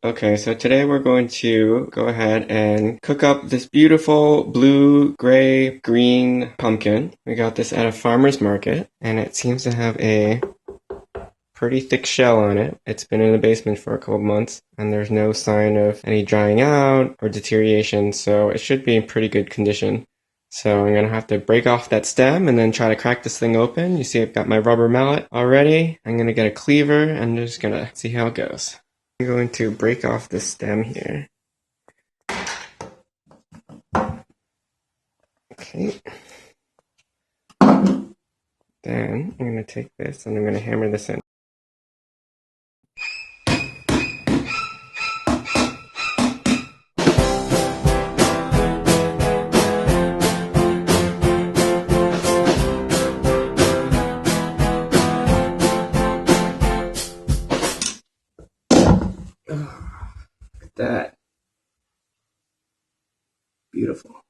Okay, so today we're going to go ahead and cook up this beautiful blue, gray, green pumpkin. We got this at a farmer's market, and it seems to have a pretty thick shell on it. It's been in the basement for a couple months, and there's no sign of any drying out or deterioration, so it should be in pretty good condition. So I'm gonna have to break off that stem and then try to crack this thing open. You see I've got my rubber mallet already. I'm gonna get a cleaver and just gonna see how it goes. I'm going to break off the stem here. Okay. Then I'm going to take this and I'm going to hammer this in. Oh, look at that. Beautiful.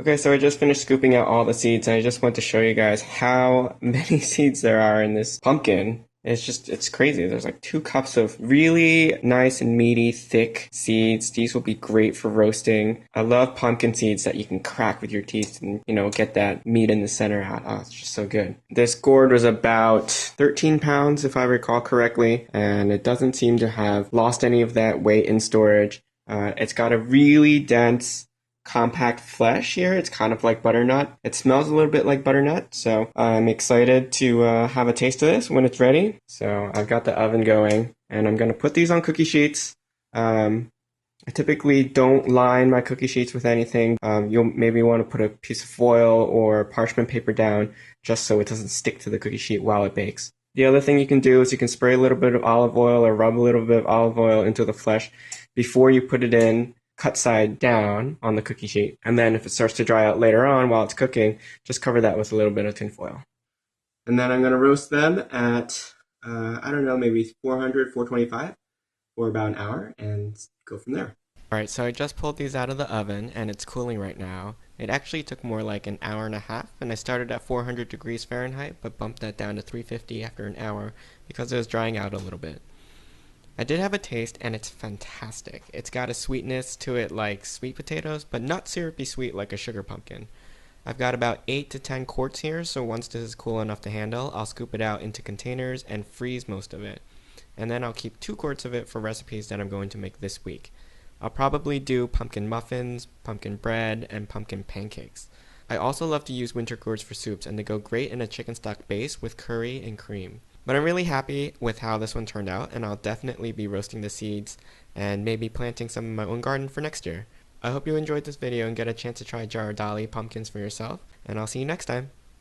Okay, so I just finished scooping out all the seeds, and I just want to show you guys how many seeds there are in this pumpkin. It's crazy. There's like 2 cups of really nice and meaty, thick seeds. These will be great for roasting. I love pumpkin seeds that you can crack with your teeth and, get that meat in the center out. Oh, it's just so good. This gourd was about 13 pounds, if I recall correctly, and it doesn't seem to have lost any of that weight in storage. It's got a really dense, compact flesh here. It's kind of like butternut. It smells a little bit like butternut, so I'm excited to have a taste of this when it's ready. So I've got the oven going, and I'm going to put these on cookie sheets. I typically don't line my cookie sheets with anything. You'll maybe want to put a piece of foil or parchment paper down just so it doesn't stick to the cookie sheet while it bakes. The other thing you can do is you can spray a little bit of olive oil or rub a little bit of olive oil into the flesh before you put it in, cut side down on the cookie sheet. And then if it starts to dry out later on while it's cooking, just cover that with a little bit of tin foil. And then I'm going to roast them at, I don't know, maybe 400, 425 for about an hour and go from there. Alright, so I just pulled these out of the oven and it's cooling right now. It actually took more like an hour and a half, and I started at 400 degrees Fahrenheit but bumped that down to 350 after an hour because it was drying out a little bit. I did have a taste, and it's fantastic. It's got a sweetness to it like sweet potatoes, but not syrupy sweet like a sugar pumpkin. I've got about 8 to 10 quarts here, so once this is cool enough to handle, I'll scoop it out into containers and freeze most of it. And then I'll keep 2 quarts of it for recipes that I'm going to make this week. I'll probably do pumpkin muffins, pumpkin bread, and pumpkin pancakes. I also love to use winter gourds for soups, and they go great in a chicken stock base with curry and cream. But I'm really happy with how this one turned out, and I'll definitely be roasting the seeds and maybe planting some in my own garden for next year. I hope you enjoyed this video and get a chance to try Jarrahdale pumpkins for yourself, and I'll see you next time.